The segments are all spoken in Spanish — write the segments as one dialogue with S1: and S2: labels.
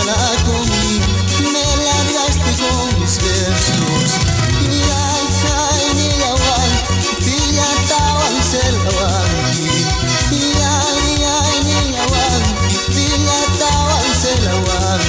S1: comí, me largaste con mis versos. Y ay, ay, ni la guay, pilla tawan se la guay. Y ay, ni la guay, pilla tawan se la guay.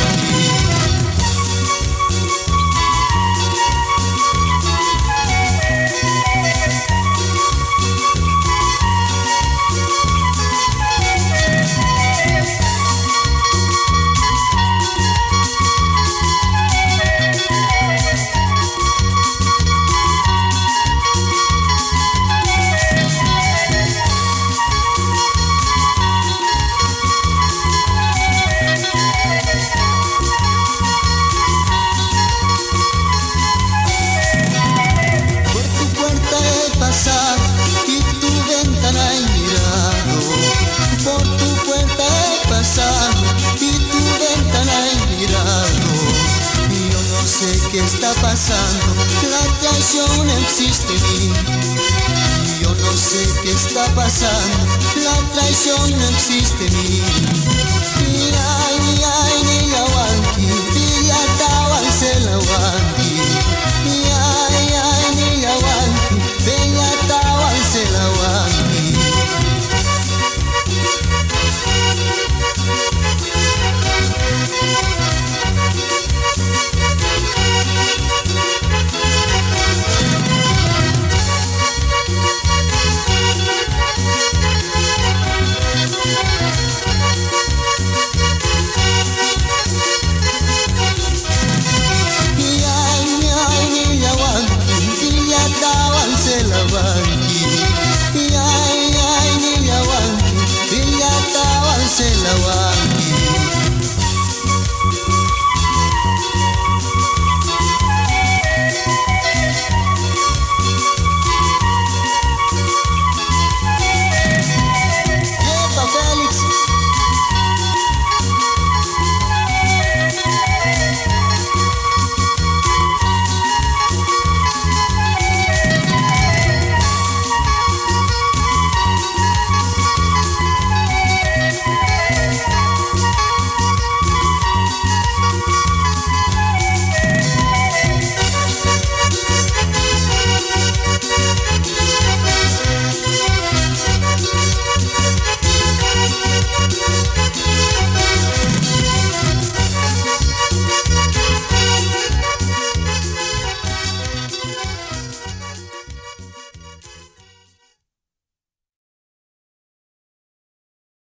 S1: Y tu ventana he mirado, por tu puerta he pasado y tu ventana he mirado. Y yo no sé qué está pasando, la traición existe en mí. Y yo no sé qué está pasando, la traición no existe en mí. Y ay, ni la guanqui, y ya tawan se la guanqui.